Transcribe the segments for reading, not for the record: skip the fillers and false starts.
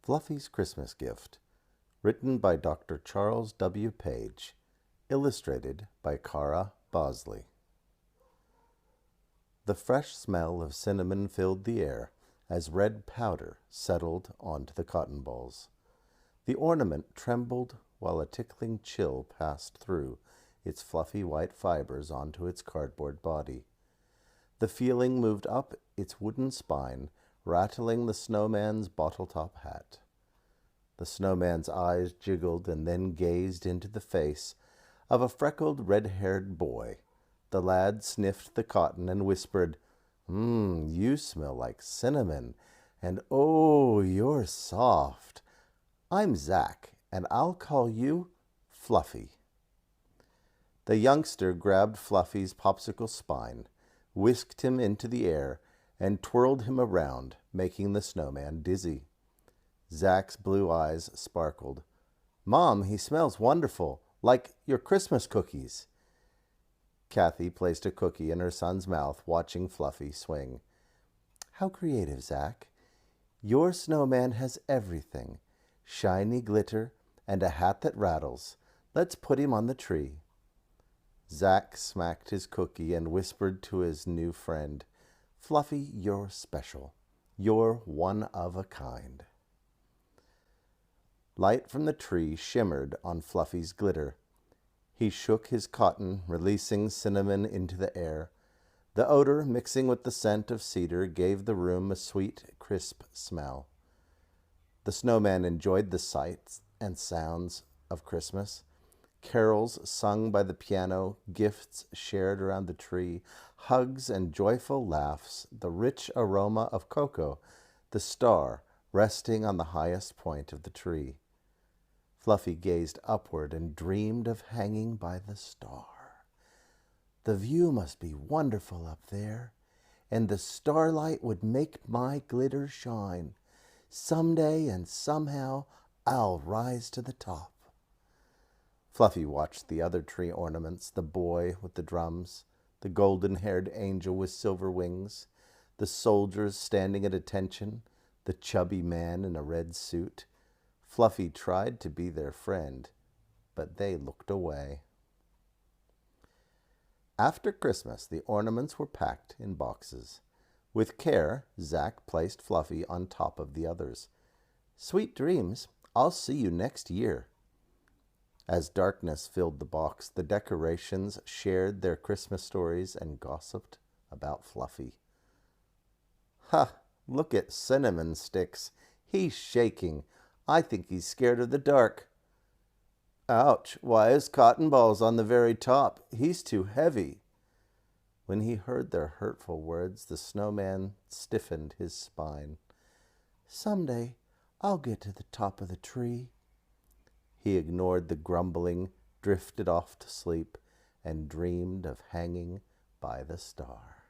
Fluffy's Christmas Gift, written by Dr. Charles W. Page, illustrated by Cara Bosley. The fresh smell of cinnamon filled the air as red powder settled onto the cotton balls. The ornament trembled while a tickling chill passed through its fluffy white fibers onto its cardboard body. The feeling moved up its wooden spine, rattling the snowman's bottle-top hat. The snowman's eyes jiggled and then gazed into the face of a freckled, red-haired boy. The lad sniffed the cotton and whispered, You smell like cinnamon, and oh, you're soft. I'm Zach, and I'll call you Fluffy." The youngster grabbed Fluffy's popsicle spine, whisked him into the air, and twirled him around, making the snowman dizzy. Zach's blue eyes sparkled. "Mom, he smells wonderful, like your Christmas cookies." Kathy placed a cookie in her son's mouth, watching Fluffy swing. "How creative, Zach. Your snowman has everything. Shiny glitter and a hat that rattles. Let's put him on the tree." Zach smacked his cookie and whispered to his new friend, "Fluffy, you're special. You're one of a kind." Light from the tree shimmered on Fluffy's glitter. He shook his cotton, releasing cinnamon into the air. The odor, mixing with the scent of cedar, gave the room a sweet, crisp smell. The snowman enjoyed the sights and sounds of Christmas. Carols sung by the piano, gifts shared around the tree, hugs and joyful laughs, the rich aroma of cocoa, the star resting on the highest point of the tree. Fluffy gazed upward and dreamed of hanging by the star. "The view must be wonderful up there, and the starlight would make my glitter shine. Someday and somehow I'll rise to the top." Fluffy watched the other tree ornaments, the boy with the drums, the golden-haired angel with silver wings, the soldiers standing at attention, the chubby man in a red suit. Fluffy tried to be their friend, but they looked away. After Christmas, the ornaments were packed in boxes. With care, Zach placed Fluffy on top of the others. "Sweet dreams. I'll see you next year." As darkness filled the box, the decorations shared their Christmas stories and gossiped about Fluffy. "Ha! Look at Cinnamon Sticks. He's shaking. I think he's scared of the dark." "Ouch! Why is Cotton Balls on the very top? He's too heavy." When he heard their hurtful words, the snowman stiffened his spine. "Someday I'll get to the top of the tree." He ignored the grumbling, drifted off to sleep, and dreamed of hanging by the star.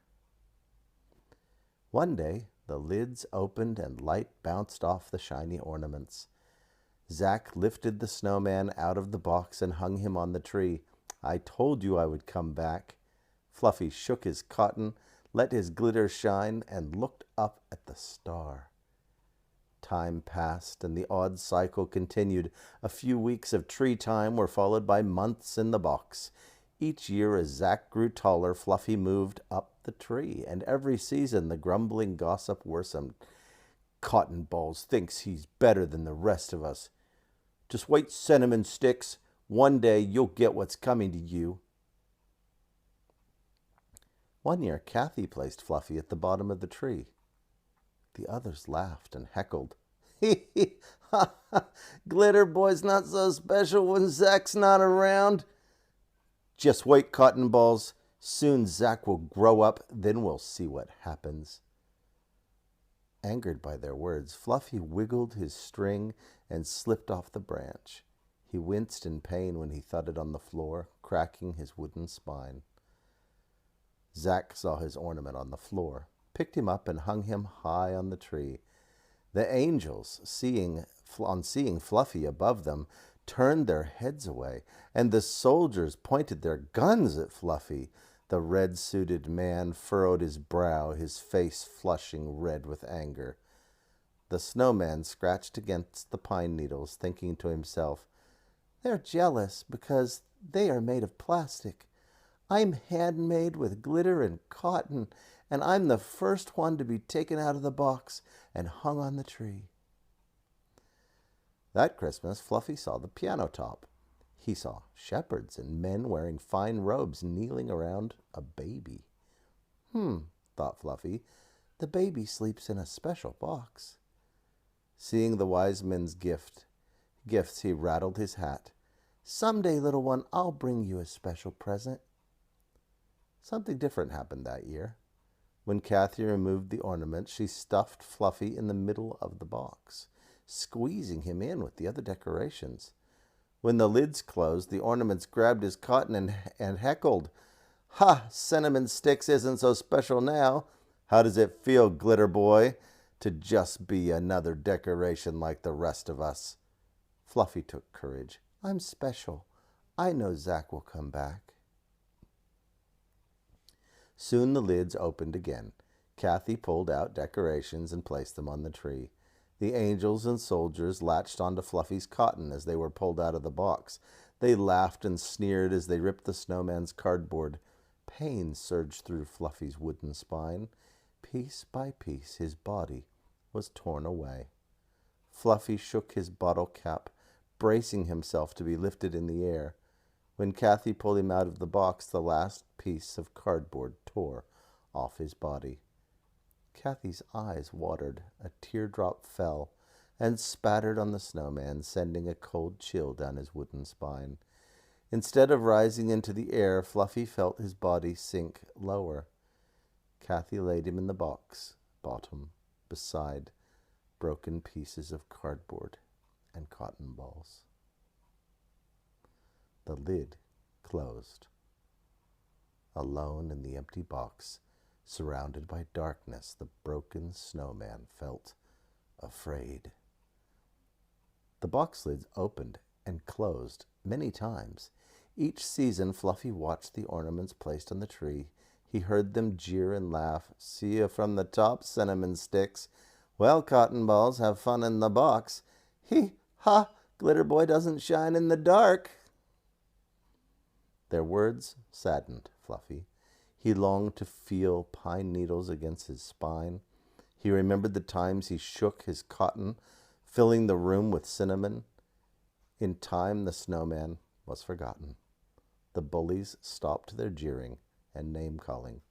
One day, the lids opened and light bounced off the shiny ornaments. Zach lifted the snowman out of the box and hung him on the tree. "I told you I would come back." Fluffy shook his cotton, let his glitter shine, and looked up at the star. Time passed, and the odd cycle continued. A few weeks of tree time were followed by months in the box. Each year, as Zach grew taller, Fluffy moved up the tree, and every season the grumbling gossip worsened. "Cotton Balls thinks he's better than the rest of us. Just wait, Cinnamon Sticks. One day you'll get what's coming to you." One year, Kathy placed Fluffy at the bottom of the tree. The others laughed and heckled. "Hee hee, ha ha, Glitter Boy's not so special when Zach's not around." "Just wait, Cotton Balls. Soon Zach will grow up, then we'll see what happens." Angered by their words, Fluffy wiggled his string and slipped off the branch. He winced in pain when he thudded on the floor, cracking his wooden spine. Zach saw his ornament on the floor, picked him up, and hung him high on the tree. The angels, seeing Fluffy above them, turned their heads away, and the soldiers pointed their guns at Fluffy. The red-suited man furrowed his brow, his face flushing red with anger. The snowman scratched against the pine needles, thinking to himself, "They're jealous because they are made of plastic. I'm handmade with glitter and cotton, and I'm the first one to be taken out of the box and hung on the tree." That Christmas, Fluffy saw the piano top. He saw shepherds and men wearing fine robes kneeling around a baby. Thought Fluffy, the baby sleeps in a special box. Seeing the wise men's gifts, he rattled his hat. "Someday, little one, I'll bring you a special present." Something different happened that year. When Kathy removed the ornament, she stuffed Fluffy in the middle of the box, squeezing him in with the other decorations. When the lids closed, the ornaments grabbed his cotton and heckled, "Ha! Cinnamon Sticks isn't so special now. How does it feel, Glitter Boy, to just be another decoration like the rest of us?" Fluffy took courage. "I'm special. I know Zack will come back." Soon the lids opened again. Kathy pulled out decorations and placed them on the tree. The angels and soldiers latched onto Fluffy's cotton as they were pulled out of the box. They laughed and sneered as they ripped the snowman's cardboard. Pain surged through Fluffy's wooden spine. Piece by piece, his body was torn away. Fluffy shook his bottle cap, bracing himself to be lifted in the air. When Kathy pulled him out of the box, the last piece of cardboard tore off his body. Kathy's eyes watered. A teardrop fell and spattered on the snowman, sending a cold chill down his wooden spine. Instead of rising into the air, Fluffy felt his body sink lower. Kathy laid him in the box bottom, beside broken pieces of cardboard and cotton balls. The lid closed. Alone in the empty box, surrounded by darkness, the broken snowman felt afraid. The box lids opened and closed many times. Each season, Fluffy watched the ornaments placed on the tree. He heard them jeer and laugh. "See you from the top, Cinnamon Sticks. Well, cotton balls, have fun in the box. Hee ha, Glitter Boy doesn't shine in the dark." Their words saddened Fluffy. He longed to feel pine needles against his spine. He remembered the times he shook his cotton, filling the room with cinnamon. In time, the snowman was forgotten. The bullies stopped their jeering and name-calling.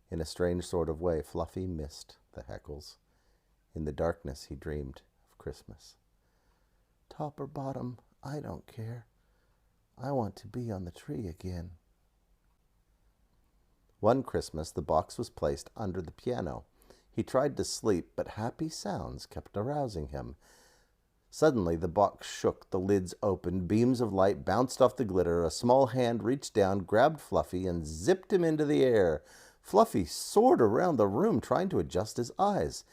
In a strange sort of way, Fluffy missed the heckles. In the darkness, he dreamed of Christmas. "Top or bottom, I don't care. I want to be on the tree again." One Christmas, the box was placed under the piano. He tried to sleep, but happy sounds kept arousing him. Suddenly, the box shook, the lids opened, beams of light bounced off the glitter, a small hand reached down, grabbed Fluffy, and zipped him into the air. Fluffy soared around the room, trying to adjust his eyes.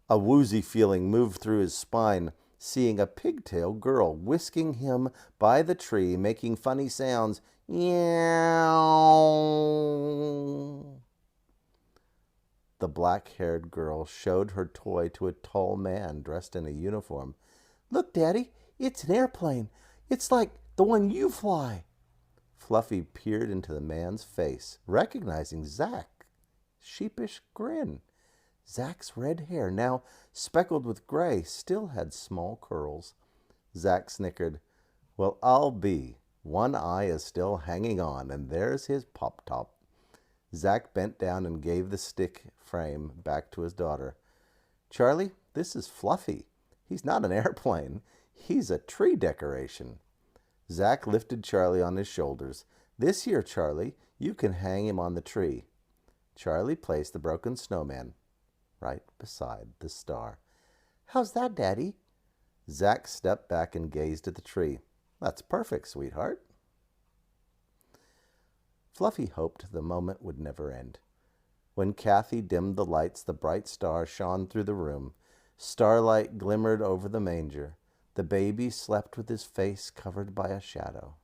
A woozy feeling moved through his spine, seeing a pigtail girl whisking him by the tree, making funny sounds. Meow. The black-haired girl showed her toy to a tall man dressed in a uniform. "Look, Daddy, it's an airplane. It's like the one you fly." Fluffy peered into the man's face, recognizing Zack. Sheepish grin. Zack's red hair, now speckled with gray, still had small curls. Zack snickered. "Well, I'll be. One eye is still hanging on, and there's his pop-top." Zack bent down and gave the stick frame back to his daughter. "Charlie, this is Fluffy. He's not an airplane. He's a tree decoration." Zack lifted Charlie on his shoulders. "This here, Charlie, you can hang him on the tree." Charlie placed the broken snowman right beside the star. "How's that, Daddy?" Zack stepped back and gazed at the tree. "That's perfect, sweetheart." Fluffy hoped the moment would never end. When Kathy dimmed the lights, the bright star shone through the room. Starlight glimmered over the manger. The baby slept with his face covered by a shadow.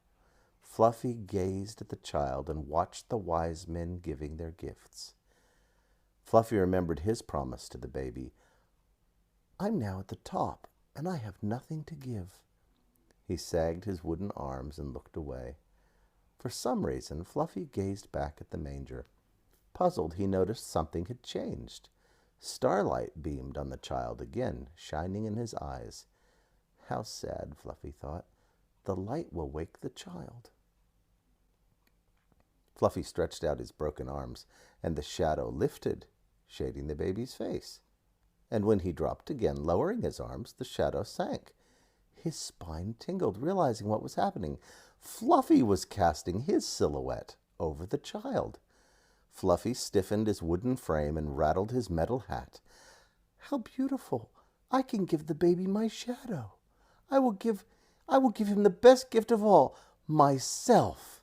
Fluffy gazed at the child and watched the wise men giving their gifts. Fluffy remembered his promise to the baby. I'm now at the top, and I have nothing to give." He sagged his wooden arms and looked away. For some reason, Fluffy gazed back at the manger. Puzzled, he noticed something had changed. Starlight beamed on the child again, shining in his eyes. How sad, Fluffy thought. The light will wake the child. Fluffy stretched out his broken arms, and the shadow lifted, shading the baby's face. And when he dropped again, lowering his arms, the shadow sank. His spine tingled, realizing what was happening. Fluffy was casting his silhouette over the child. Fluffy stiffened his wooden frame and rattled his metal hat. "How beautiful! I can give the baby my shadow. I will give him the best gift of all, myself."